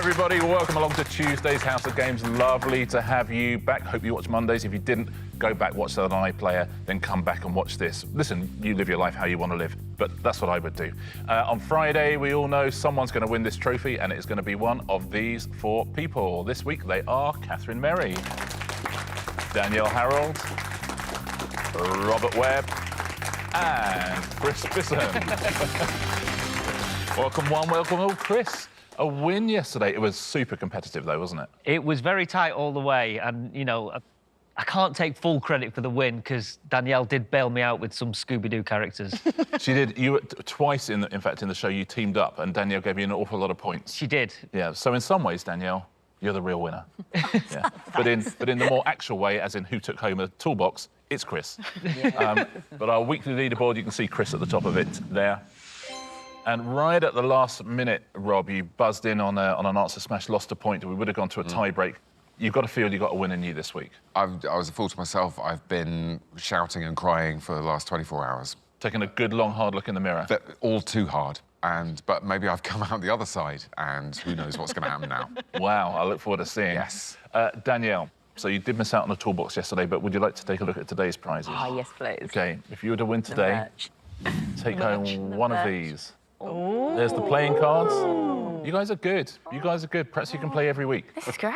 everybody. Welcome along to Tuesday's House of Games. Lovely to have you back. Hope you watched Mondays. If you didn't, go back, watch that on iPlayer, then come back and watch this. Listen, you live your life how you want to live, but that's what I would do. On Friday, we all know someone's going to win this trophy, and it's going to be one of these four people. This week, they are Katharine Merry, Danielle Harold, Robert Webb, and Chris Bisson. Welcome one, welcome all. Chris, a win yesterday. It was super competitive, though, wasn't it? It was very tight all the way, and, you know, I can't take full credit for the win because Danielle did bail me out with some Scooby-Doo characters. She did. You twice, in fact, in the show, you teamed up, and Danielle gave you an awful lot of points. She did. Yeah, so in some ways, Danielle, you're the real winner. Yeah. But in the more actual way, as in who took home a toolbox, it's Chris. Yeah. But our weekly leaderboard, you can see Chris at the top of it there. And right at the last minute, Rob, you buzzed in on an answer smash, lost a point, and we would have gone to a tie break. You've got to feel you've got a win in you this week. I was a fool to myself. I've been shouting and crying for the last 24 hours. Taking a good, long, hard look in the mirror. All too hard. But maybe I've come out the other side, and who knows what's going to happen now. Wow, I look forward to seeing. Yes. Danielle, so you did miss out on the toolbox yesterday, but would you like to take a look at today's prizes? Oh, yes, please. OK, if you were to win today, take home one of these. Ooh. There's the playing cards. You guys are good. You guys are good. Perhaps you can play every week. This is great.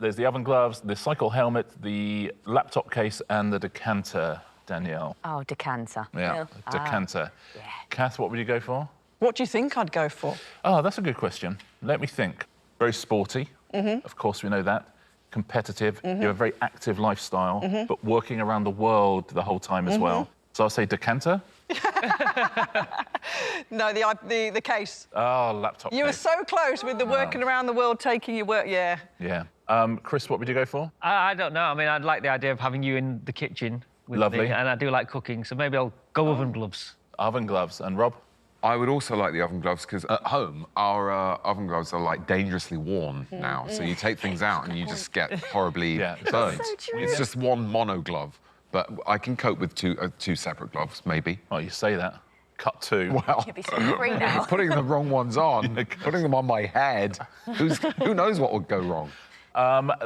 There's the oven gloves, the cycle helmet, the laptop case, and the decanter, Danielle. Oh, decanter. Yeah, decanter. Yeah. Kath, what would you go for? What do you think I'd go for? Oh, that's a good question. Let me think. Very sporty. Of course, we know that. Competitive. You have a very active lifestyle, but working around the world the whole time as well. So I'll say decanter. No, the case. Oh, laptop You case. were so close with the working around the world, taking your work, yeah. Yeah. Chris, what would you go for? I don't know. I mean, I'd like the idea of having you in the kitchen with me, and I do like cooking, so maybe I'll go oven gloves. Oven gloves. And Rob? I would also like the oven gloves, because at home, our oven gloves are, like, dangerously worn now. So you take things out and you just get horribly burned. So It's just one mono glove. But I can cope with two separate gloves, maybe. Oh, you say that. Cut two. Well, You'll be so free now. putting the wrong ones on, putting them on my head, who knows what would go wrong?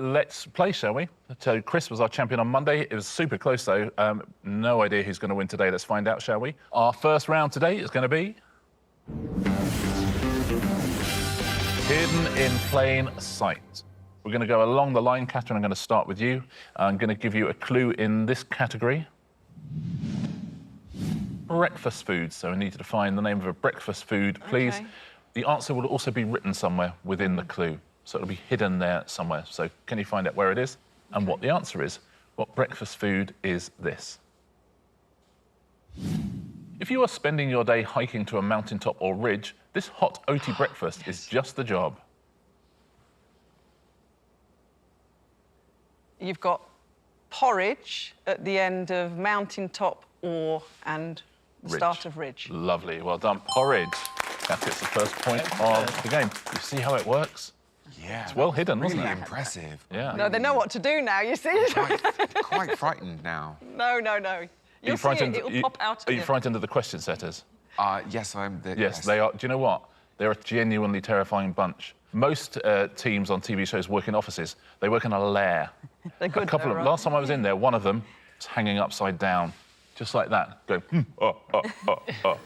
Let's play, shall we? So Chris was our champion on Monday. It was super close, though. No idea who's going to win today. Let's find out, shall we? Our first round today is going to be... Hidden in Plain Sight. We're going to go along the line. Katharine, I'm going to start with you. I'm going to give you a clue in this category. Breakfast food. So I need you to find the name of a breakfast food, please. Okay. The answer will also be written somewhere within the clue. So it'll be hidden there somewhere. So can you find out where it is and what the answer is? What breakfast food is this? If you are spending your day hiking to a mountaintop or ridge, this hot oaty breakfast is just the job. You've got porridge at the end of mountaintop and the start of ridge. Lovely, well done. Porridge. That gets the first point of the game. You see how it works? Yeah. It's well hidden, wasn't it? Really impressive. Yeah. No, they know what to do now, you see? Quite frightened now. No. You'll see it, it'll pop out Are you frightened of the question setters? Yes, I am. Yes, they are. Do you know what? They're a genuinely terrifying bunch. Most teams on TV shows work in offices. They work in a lair. They're good, Last time I was in there, one of them was hanging upside down, just like that, going, oh. All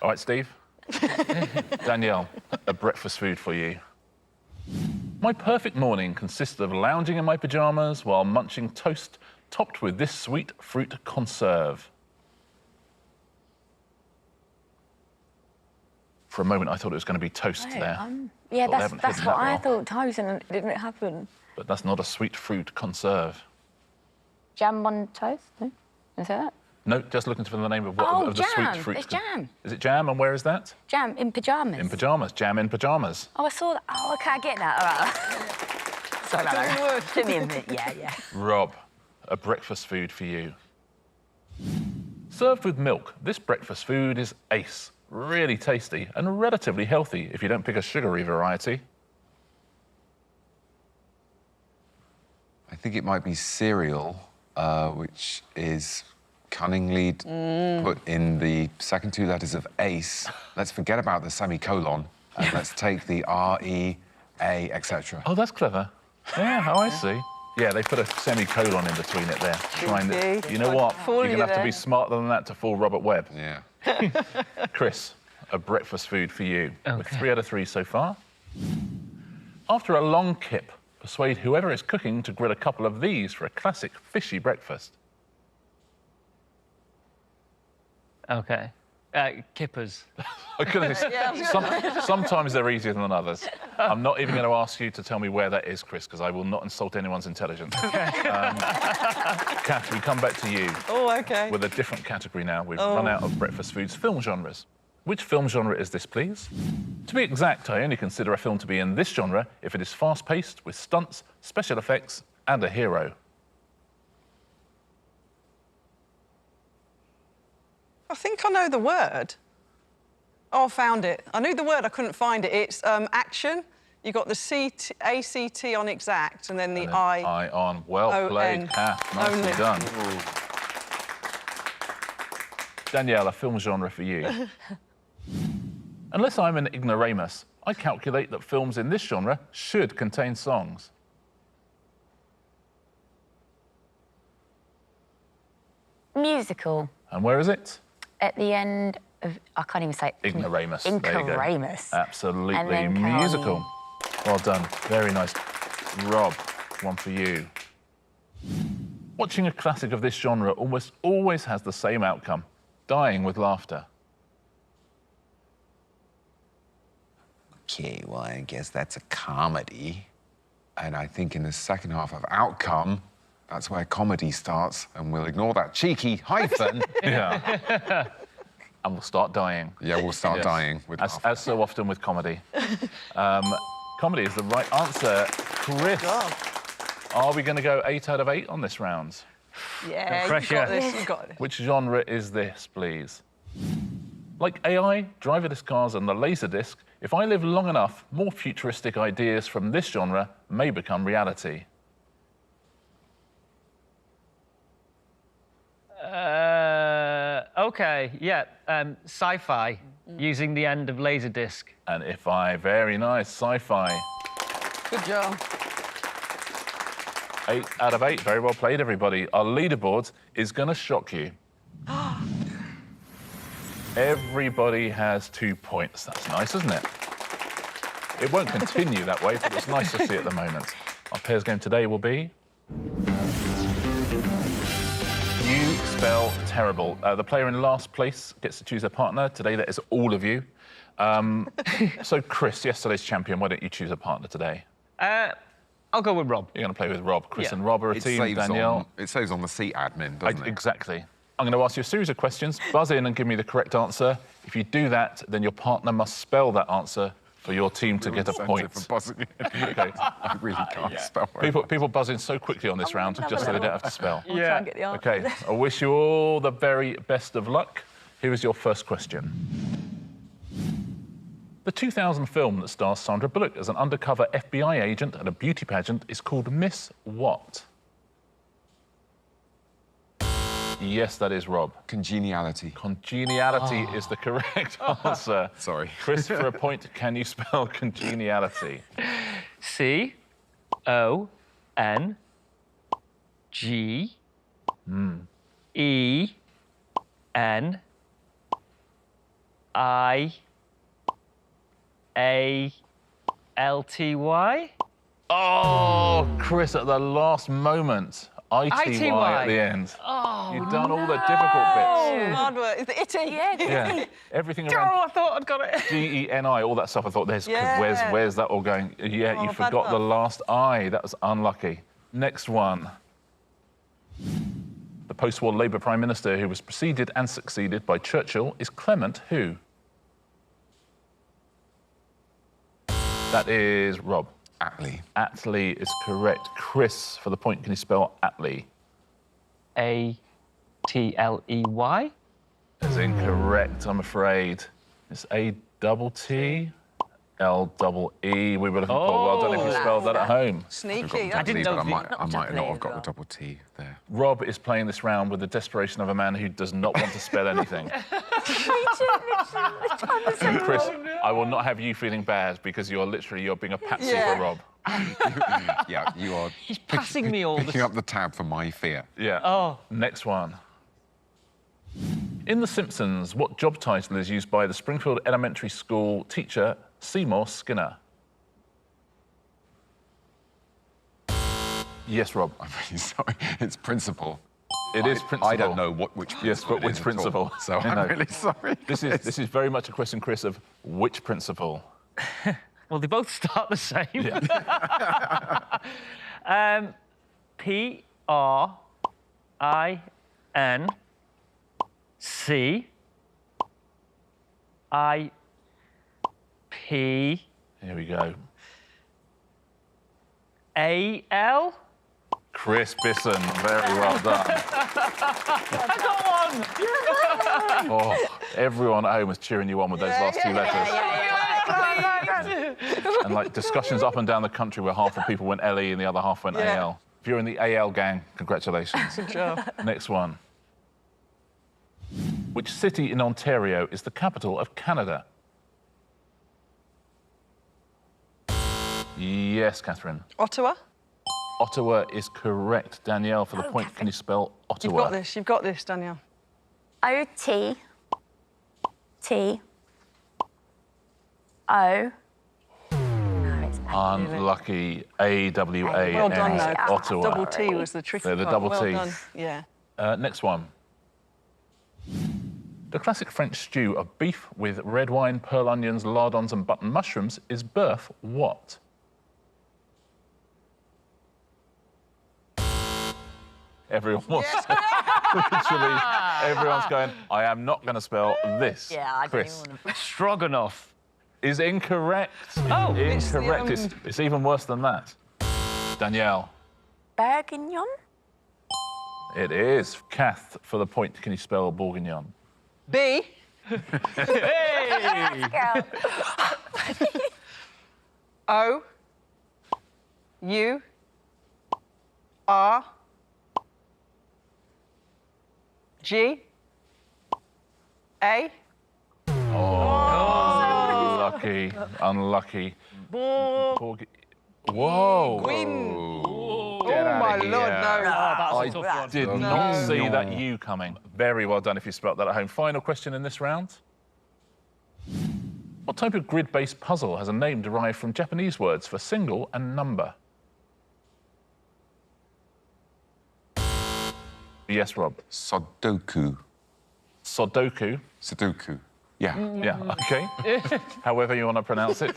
right, Steve? Danielle, a breakfast food for you. My perfect morning consists of lounging in my pyjamas while munching toast topped with this sweet fruit conserve. For a moment, I thought it was going to be toast there. Yeah, that's what I thought, toast, and it didn't happen. But that's not a sweet fruit conserve. Jam on toast? No? Is that? No, just looking for the name of the sweet fruit. It's jam. Is it jam, and where is that? Jam in pyjamas. In pyjamas, jam in pyjamas. Oh, I saw that. Oh, OK, I get that. All right. Sorry about that. Give me a minute, yeah. Rob, a breakfast food for you. Served with milk, this breakfast food is ace. Really tasty and relatively healthy if you don't pick a sugary variety. I think it might be cereal, which is cunningly put in the second two letters of ace. Let's forget about the semicolon and let's take the R-E A, etc. Oh, that's clever. Yeah, oh, I see. Yeah, they put a semicolon in between it there. You know what? You're going to have to be smarter than that to fool Robert Webb. Yeah. Chris, a breakfast food for you. With 3 out of 3 so far. After a long kip, persuade whoever is cooking to grill a couple of these for a classic fishy breakfast. OK. Kippers. Sometimes they're easier than others. I'm not even going to ask you to tell me where that is, Chris, because I will not insult anyone's intelligence. Kath, we come back to you. Oh, OK. With a different category now. We've run out of breakfast foods. Film genres. Which film genre is this, please? To be exact, I only consider a film to be in this genre if it is fast-paced, with stunts, special effects, and a hero. I think I know the word. Oh, I found it. I knew the word, I couldn't find it. It's action. You got the ACT on exact, and then the I. I on. Well played, Kath. Nicely done. Ooh. Danielle, a film genre for you. Unless I'm an ignoramus, I calculate that films in this genre should contain songs. Musical. And where is it? At the end of... I can't even say it. Ignoramus. Ignoramus. Absolutely. Musical. Well done. Very nice. Rob, one for you. Watching a classic of this genre almost always has the same outcome. Dying with laughter. Okay, well, I guess that's a comedy. And I think in the second half of Outcome, that's where comedy starts, and we'll ignore that cheeky hyphen. Yeah. And we'll start dying. Yeah, we'll start dying with laughter. As so often with comedy. Comedy is the right answer. Chris, are we going to go 8 out of 8 on this round? Yeah, you got this, you got this. Which genre is this, please? Like AI, driverless cars and the Laserdisc, if I live long enough, more futuristic ideas from this genre may become reality. OK, yeah, sci-fi, using the end of Laserdisc. And if I... Very nice, sci-fi. Good job. 8 out of 8, very well played, everybody. Our leaderboard is going to shock you. Everybody has 2 points. That's nice, isn't it? It won't continue that way, but it's nice to see at the moment. Our pairs game today will be... You spell terrible. The player in last place gets to choose a partner. Today, that is all of you. So, Chris, yesterday's champion, why don't you choose a partner today? I'll go with Rob. You're going to play with Rob. Chris and Rob are a team. Danielle. It saves on the seat admin, doesn't it? Exactly. I'm going to ask you a series of questions. Buzz in and give me the correct answer. If you do that, then your partner must spell that answer for your team to get a point. For buzzing in. Okay. I really can't spell. People buzz in so quickly on this round just so they don't have to spell. I'll try and get the answer. OK, I wish you all the very best of luck. Here is your first question. The 2000 film that stars Sandra Bullock as an undercover FBI agent at a beauty pageant is called Miss what? Yes, that is Rob. Congeniality. Congeniality is the correct answer. Sorry. Chris, for a point, can you spell congeniality? C-O-N-G-E-N-I-A-L-T-Y? Oh, Chris, at the last moment. ITY at the end. Oh, You've done all the difficult bits. Hard work. Is it itty? Yeah. Everything Oh, around I thought I'd got it. G-E-N-I, all that stuff. I thought, where's that all going? Yeah, you bad forgot the luck. last I. That was unlucky. Next one. The post-war Labour Prime Minister who was preceded and succeeded by Churchill is Clement who? That is Rob. Attlee. Attlee is correct. Chris, for the point, can you spell Attlee? A-T-L-E-Y? That's incorrect, I'm afraid. It's A-double-T. L-double-E. We would have thought, well done if you spelled that at home. Sneaky. I didn't know I might Not not double E have as got well. the double T there. Rob is playing this round with the desperation of a man who does not want to spell anything. And Chris, I will not have you feeling bad because you're being a patsy for Rob. Yeah, you are. He's passing me all Picking the... up the tab for my fear. Yeah. Oh. Next one. In The Simpsons, what job title is used by the Springfield Elementary School teacher Seymour Skinner? Yes, Rob. I'm really sorry. It's principal. It is principal. I don't know which principal. Yes, but it which is at principal? all, so I know. I'm really sorry. This is very much a question, Chris, of which principal? Well, they both start the same. Yeah. P-R-I-N-C-I-P... Here we go. A-L? Chris Bisson, very well done. I got one! Oh, everyone at home was cheering you on with those last two letters. And like discussions up and down the country where half the people went LE and the other half went AL. If you're in the AL gang, congratulations. Good job. Next one. Which city in Ontario is the capital of Canada? Yes, Katharine. Ottawa. Ottawa is correct. Danielle, for the point, can you spell You've Ottawa? got this. You've got this, Danielle. O-T-T-O. No, it's Unlucky. A-W-A-N. Well done, though. Ottawa. Double T was the tricky Yeah, the part. double well T. done. Yeah. Next one. The classic French stew of beef with red wine, pearl onions, lardons and button mushrooms is birth what? Everyone wants literally, everyone's going, I am not going to spell this. Yeah, I don't Chris even want to... Stroganoff. is incorrect. Oh. Incorrect. It's even worse than that. Danielle. Bourguignon? It is. Kath, for the point, can you spell bourguignon? B. Hey! Girl. O. U. R. G. A. Unlucky. Unlucky. Whoa. Gwyn. Oh, Oh, my Lord, no. I That's a tough one. did not see that you coming. Very well done if you spelt that at home. Final question in this round. What type of grid-based puzzle has a name derived from Japanese words for single and number? Yes, Rob. Sudoku. Sudoku. Sudoku. Yeah. Yeah, OK. However you want to pronounce it.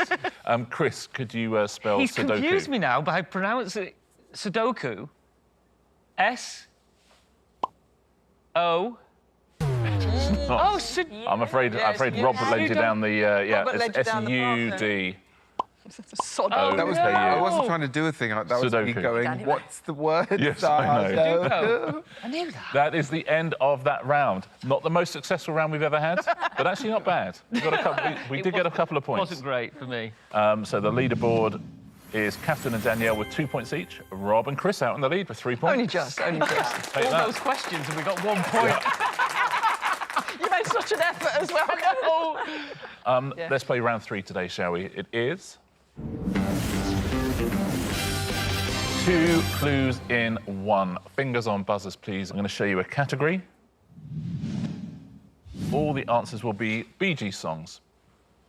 Chris, could you spell He's Sudoku? confused me now by pronouncing Sudoku. S-O... Oh, I'm afraid Yes, Rob led you down the Robert led you down the path S-U-D. Sod. Oh, That was, okay, I yeah. wasn't trying to do a thing. That was me Sudoku. going, what's the word? Yes, I know. Sudoku. I knew that. That is the end of that round. Not the most successful round we've ever had, but actually not bad. We did get a couple of points. Wasn't great for me. So the leaderboard is Katharine and Danielle with 2 points each. Rob and Chris out in the lead with 3 points. Only just. Take All that. those questions and we got 1 point. You made such an effort as well. Let's play round 3 today, shall we? It is 2 clues in 1. Fingers on buzzers, please. I'm going to show you a category. All the answers will be Bee Gees songs.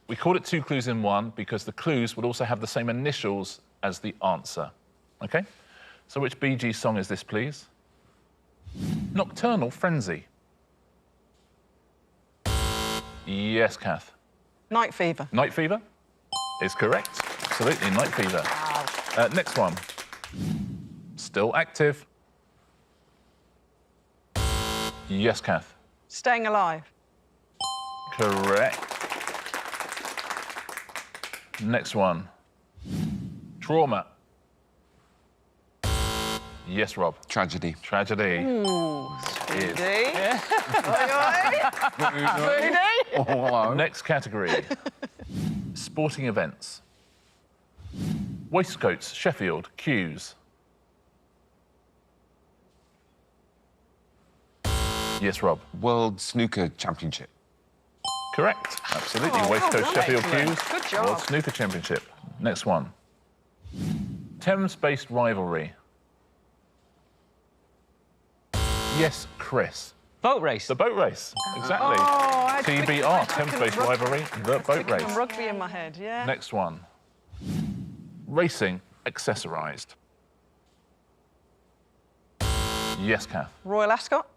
We called it 2 clues in 1 because the clues would also have the same initials as the answer. OK? So which Bee Gees song is this, please? Nocturnal Frenzy. Yes, Kath. Night Fever. Night Fever is correct. Absolutely, Night Fever. Next one. Still active. Yes, Kath. Staying Alive. Correct. Next one. Trauma. Yes, Rob. Tragedy. Tragedy. Speedy. Next category. Sporting events. Waistcoats, Sheffield, Kews. Yes, Rob. World Snooker Championship. Correct. Absolutely. Oh, Waistcoats, well done, Sheffield, excellent. Kews. Good job. World Snooker Championship. Next one. Thames-based rivalry. Yes, Chris. Boat race. The boat race. Exactly. Oh, I had TBR, quick- Thames-based rug- rivalry, the boat Thinking of race. rugby in my head, yeah. Next one. Racing accessorised. Yes, Kath. Royal Ascot.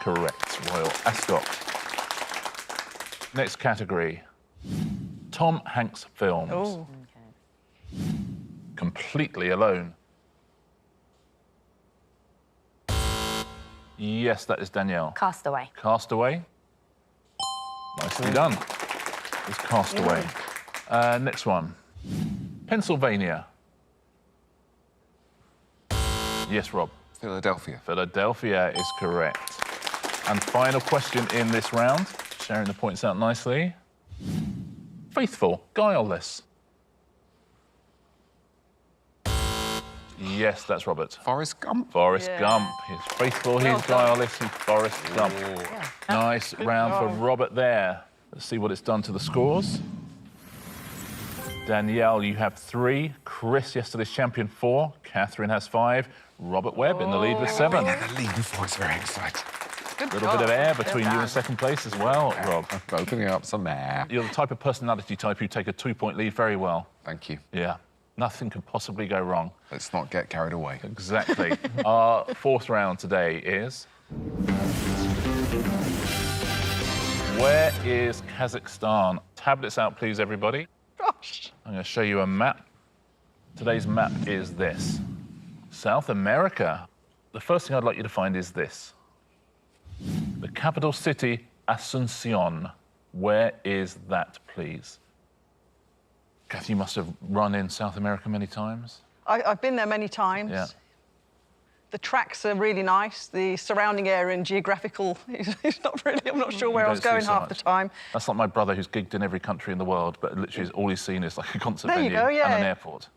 Correct. Royal Ascot. Next category. Tom Hanks films. Oh. Completely Alone. Yes, that is Danielle. Castaway. Castaway. Nicely done. It's Castaway. Next one. Pennsylvania. Yes, Rob. Philadelphia. Philadelphia is correct. And final question in this round, sharing the points out nicely. Faithful, guileless. Yes, that's Robert. Forrest Gump. Forrest Yeah. Gump. He's faithful, Well he's done. guileless, he's Forrest Gump. Nice round for Robert there. Let's see what it's done to the scores. Danielle, you have 3. Chris, yesterday's champion, 4. Katharine has 5. Robert Webb in the lead with 7. The lead before it's very exciting. Good A little bit of air between you done. and second place as well, Rob. Opening up some air. You're the type of personality type who take a 2-point lead very well. Thank you. Yeah, nothing could possibly go wrong. Let's not get carried away. Exactly. Our 4th round today is... Where is Kazakhstan? Tablets out, please, everybody. Gosh. I'm going to show you a map. Today's map is this. South America. The first thing I'd like you to find is this. The capital city, Asuncion. Where is that, please? Kath, you must have run in South America many times. I've been there many times. Yeah. The tracks are really nice. The surrounding area and geographical is not really, I'm not sure where I was don't see going so half the much. time. That's like my brother who's gigged in every country in the world, but literally all he's seen is like a concert There you venue go, yeah. and an airport.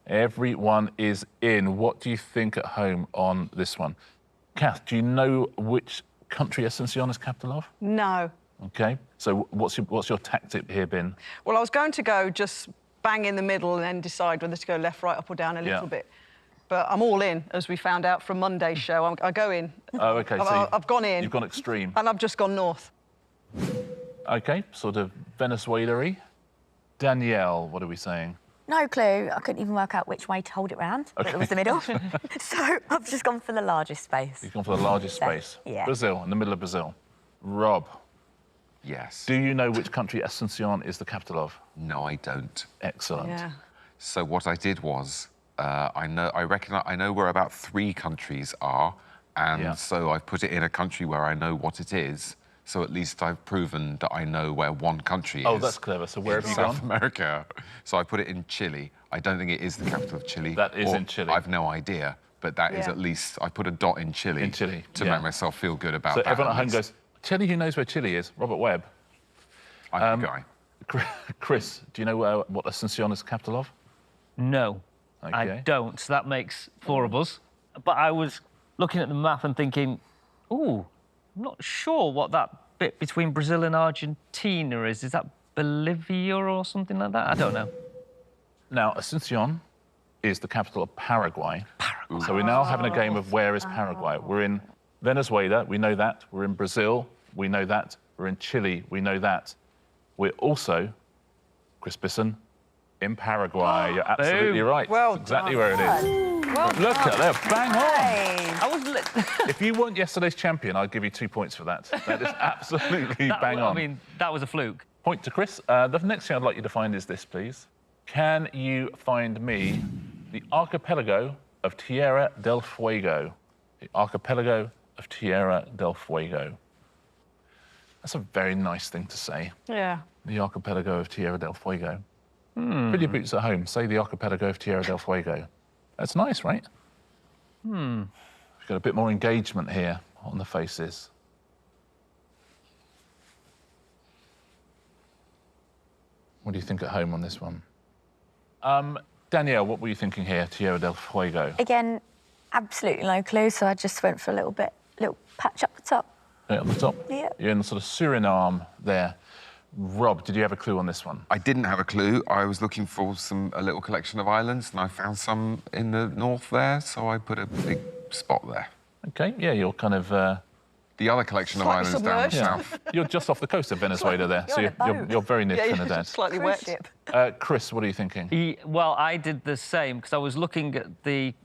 Everyone is in. What do you think at home on this one? Kath, do you know which country Asuncion is capital of? No. Okay. So what's your tactic here been? Well, I was going to go just bang in the middle and then decide whether to go left, right, up or down a little Yeah. bit. But I'm all in, as we found out from Monday's show. I go in. Oh, okay. So I've gone in. You've gone extreme. And I've just gone north. Okay, sort of Venezuela-y. Danielle, what are we saying? No clue. I couldn't even work out which way to hold it round. But it was the middle. So I've just gone for the largest space. You've gone for the largest space. Yeah. Brazil, in the middle of Brazil. Rob, Yes. do you know which country Asuncion is the capital of? No, I don't. Excellent. Yeah. So what I did was, I know where about 3 countries are, and Yeah. so I put it in a country where I know what it is. So at least I've proven that I know where one country is. Oh, that's clever. So where in have you South gone? America. So I put it in Chile. I don't think it is the capital of Chile. That is or in Chile. I've no idea, but that is Yeah. at least I put a dot in Chile. In Chile, to yeah. make myself feel good about So that. everyone at home least. goes, Chile, who knows where Chile is? Robert Webb. I'm the guy. Chris, do you know what Asuncion is the capital of? No, I Okay. don't. So that makes 4 of us. But I was looking at the map and thinking, ooh, I'm not sure what that bit between Brazil and Argentina is. Is that Bolivia or something like that? I don't know. Now, Asuncion is the capital of Paraguay. So we're now having a game of where is Paraguay. We're in Venezuela, we know that. We're in Brazil, we know that. We're in Chile, we know that. We're also, Chris Bisson, in Paraguay. You're absolutely right. Well That's exactly done. where it is. Look at that, bang on. I was If you weren't yesterday's champion, I'd give you 2 points for that. That is absolutely bang on. I mean, that was a fluke. Point to Chris. The next thing I'd like you to find is this, please. Can you find me the archipelago of Tierra del Fuego? The archipelago of Tierra del Fuego. That's a very nice thing to say. Yeah. The archipelago of Tierra del Fuego. Fill your boots at home. Say the archipelago of Tierra del Fuego. That's nice, right? Got a bit more engagement here on the faces. What do you think at home on this one? Danielle, what were you thinking here, Tierra del Fuego? Again, absolutely no clue, so I just went for a little patch up the top. Right up the top? Yeah. You're in sort of Suriname there. Rob, did you have a clue on this one? I didn't have a clue. I was looking for a little collection of islands, and I found some in the north there, so I put a big spot there. OK, yeah, you're kind of... The other collection of Slightly islands down the submerged. south. You're just off the coast of Venezuela there, so you're very near Trinidad. Slightly Cruise wet. ship. Chris, what are you thinking? Well, I did the same because I was looking at the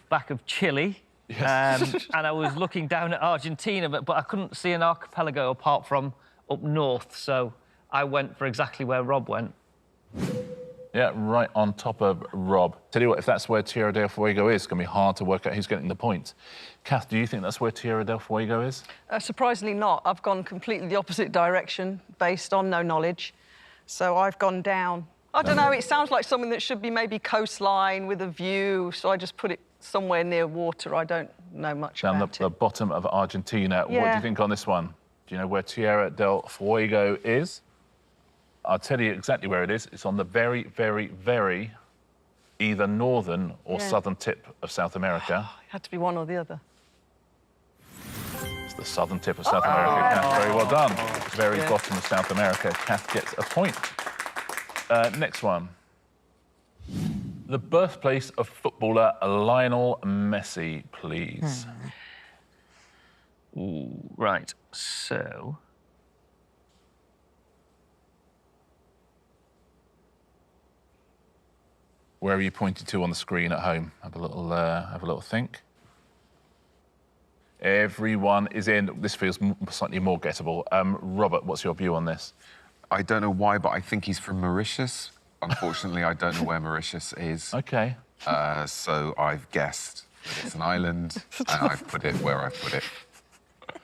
back of Chile, and I was looking down at Argentina, but I couldn't see an archipelago apart from up north, so I went for exactly where Rob went. Yeah, right on top of Rob. Tell you what, if that's where Tierra del Fuego is, it's going to be hard to work out who's getting the points. Kath, do you think that's where Tierra del Fuego is? Surprisingly not. I've gone completely the opposite direction based on no knowledge. So I've gone down. I don't know, it sounds like something that should be maybe coastline with a view, so I just put it somewhere near water. I don't know much Down about the bottom of Argentina. What do Yeah. you think on this one? Do you know where Tierra del Fuego is? I'll tell you exactly where it is. It's on the very, very, very either northern or southern tip of South America. It had to be one or the other. It's the southern tip of South America. Kath, very well done. Very bottom of South America. Kath gets a point. Next one. The birthplace of footballer Lionel Messi, please. Ooh, right, so... Where are you pointed to on the screen at home? Have a little think. Everyone is in. This feels slightly more gettable. Robert, what's your view on this? I don't know why, but I think he's from Mauritius. Unfortunately, I don't know where Mauritius is. OK. So I've guessed that it's an island, and I've put it where I've put it.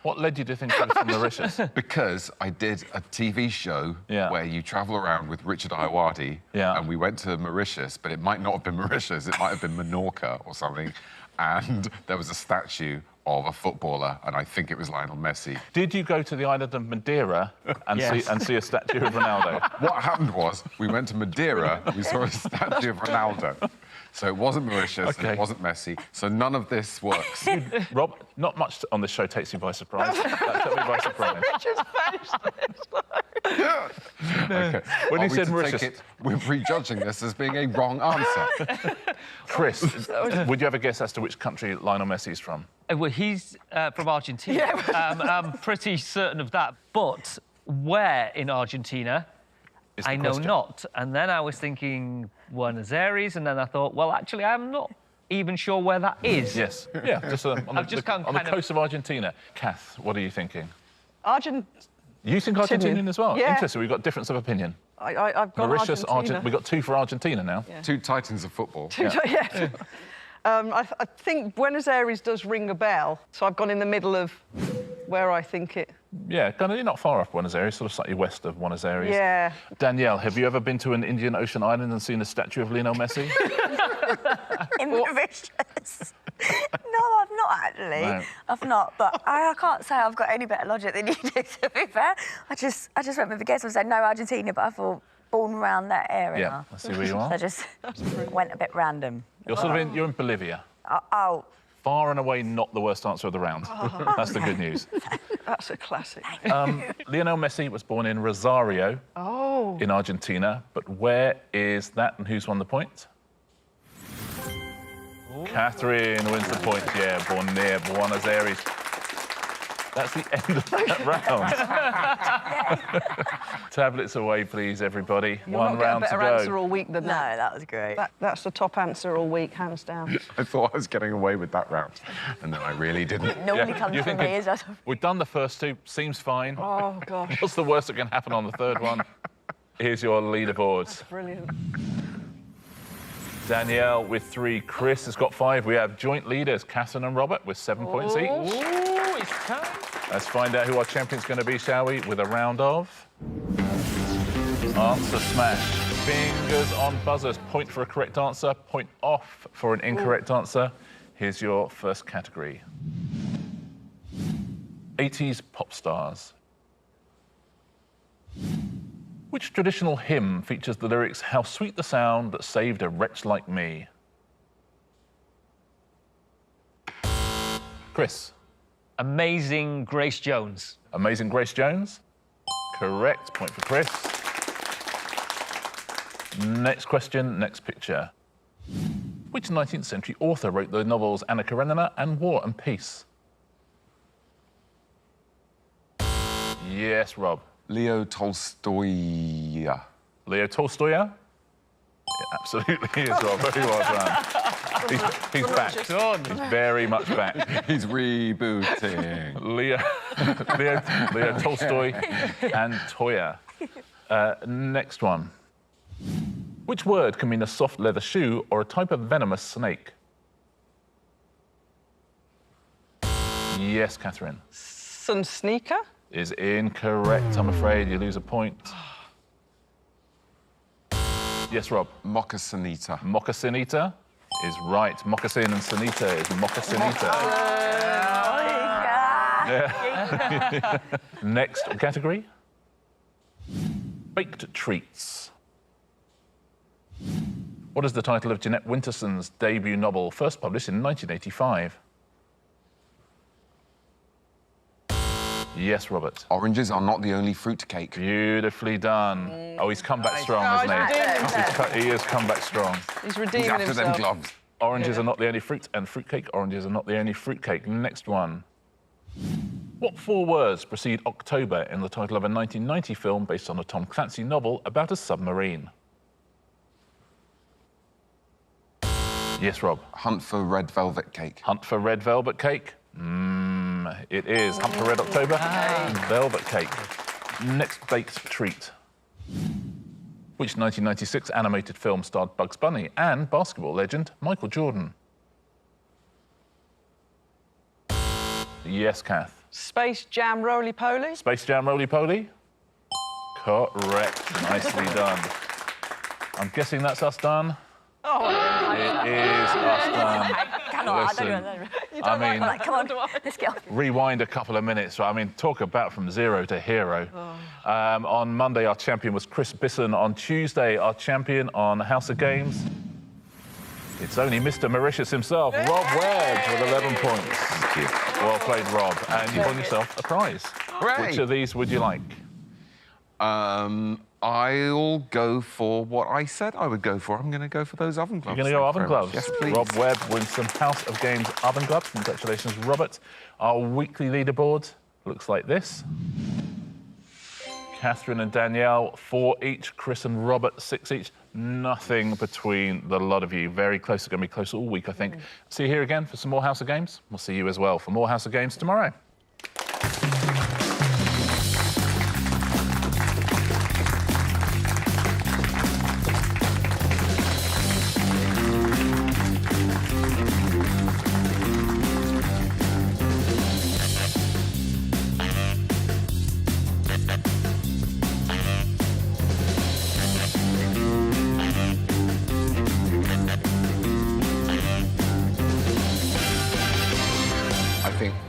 What led you to think it was from Mauritius? Because I did a TV show where you travel around with Richard Osman, and we went to Mauritius, but it might not have been Mauritius, it might have been Menorca or something, and there was a statue of a footballer, and I think it was Lionel Messi. Did you go to the island of Madeira and, see a statue of Ronaldo? What happened was, we went to Madeira, we saw a statue of Ronaldo. So it wasn't Mauritius, and it wasn't Messi, so none of this works. Rob, not much on this show takes you by surprise. That took me by surprise. Richard's face. Okay. When you said Mauritius... We're prejudging this as being a wrong answer. Chris, would you have a guess as to which country Lionel Messi is from? Well, he's from Argentina. I'm pretty certain of that. But where in Argentina, I know not. And then I was thinking Buenos Aires, and then I thought, well, actually, I'm not even sure where that is. Yes. Yeah, just on the coast of Argentina. Kath, what are you thinking? You think Argentinian as well? Yeah. Interesting, we've got difference of opinion. I've gone Mauritius, Argentina. We've got two for Argentina now. Yeah. Two titans of football. I think Buenos Aires does ring a bell, so I've gone in the middle of where I think it... Yeah, kind of, you're not far off Buenos Aires, sort of slightly west of Buenos Aires. Yeah. Danielle, have you ever been to an Indian Ocean island and seen a statue of Lionel Messi? In Mauritius. No, I've not actually. No. I've not, but I can't say I've got any better logic than you do, to be fair. I just went with the guess. I said no Argentina, but I thought born around that area. Yeah, I see where you are. So I just went a bit random. You're in Bolivia. Oh. Far and away not the worst answer of the round. That's the good news. That's a classic. Lionel Messi was born in Rosario in Argentina, but where is that and who's won the point? Katharine wins the point, yeah, born near Buenos Aires. That's the end of that round. Tablets away, please, everybody. One round to go. You'll not get a better answer all week than No, that. that was great. That's the top answer all week, hands down. I thought I was getting away with that round, and then I really didn't. It normally comes you're from thinking, me as well. We've done the first two, seems fine. Oh, gosh. What's the worst that can happen on the third one? Here's your leaderboards. Brilliant. Danielle with 3, Chris has got 5. We have joint leaders, Katharine and Robert, with 7 points each. Ooh, it's time. Let's find out who our champion's going to be, shall we? With a round of... Answer smash. Fingers on buzzers. Point for a correct answer, point off for an incorrect answer. Here's your first category. 80s pop stars. Which traditional hymn features the lyrics, "How sweet the sound that saved a wretch like me"? Chris. Amazing Grace Jones. Amazing Grace Jones. Correct. Point for Chris. Next question, next picture. Which 19th century author wrote the novels Anna Karenina and War and Peace? Yes, Rob. Leo Tolstoy. Leo Tolstoy? Yeah, absolutely is, Rob. Very well done. He's back. He's very much back. He's rebooting. Leo Tolstoy and Toya. Next one. Which word can mean a soft leather shoe or a type of venomous snake? Yes, Katharine. Sun sneaker? Is incorrect, I'm afraid. You lose a point. Yes, Rob. Moccasinita. Moccasinita is right. Moccasin and Sanita is moccasinita. Yeah. Next category. Baked treats. What is the title of Jeanette Winterson's debut novel, first published in 1985? Yes, Robert. Oranges are not the only fruit cake. Beautifully done. Oh, he's come back strong, hasn't he? He has come back strong. He's redeeming after himself. them gloves. Oranges are not the only fruit, and fruitcake. Oranges are not the only fruitcake. Next one. What 4 words precede October in the title of a 1990 film based on a Tom Clancy novel about a submarine? Yes, Rob. Hunt for red velvet cake. Hunt for red velvet cake. It is. Hunt for red October. Velvet cake. Next baked treat. Which 1996 animated film starred Bugs Bunny and basketball legend Michael Jordan? Yes, Kath. Space Jam Roly-Poly? Space Jam Roly-Poly? Correct. Nicely done. I'm guessing that's us done. Oh, It is us done. Listen, I mean, come on, let's go. rewind a couple of minutes. I mean, talk about from zero to hero. On Monday, our champion was Chris Bisson. On Tuesday, our champion on House of Games, it's only Mr. Mauritius himself, Rob Webb, with 11 points. Thank you. Well played, Rob. And you've won yourself a prize. Hooray! Which of these would you like? I'll go for what I said I would go for. I'm going to go for those oven gloves. You're going to go oven gloves? Yes, please. Rob Webb wins some House of Games oven gloves. Congratulations, Robert. Our weekly leaderboard looks like this. Katharine and Danielle, 4 each. Chris and Robert, 6 each. Nothing between the lot of you. Very close. It's going to be close all week, I think. See you here again for some more House of Games. We'll see you as well for more House of Games tomorrow.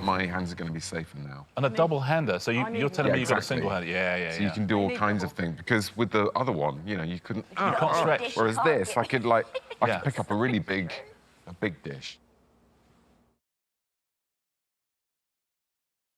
My hands are going to be safer now. And a double-hander, so you're telling me you've got a single-hander? Yeah. So you can do all kinds of things, because with the other one, you know, you couldn't... You can't stretch. Whereas this, I could, like, I could pick up a really big dish.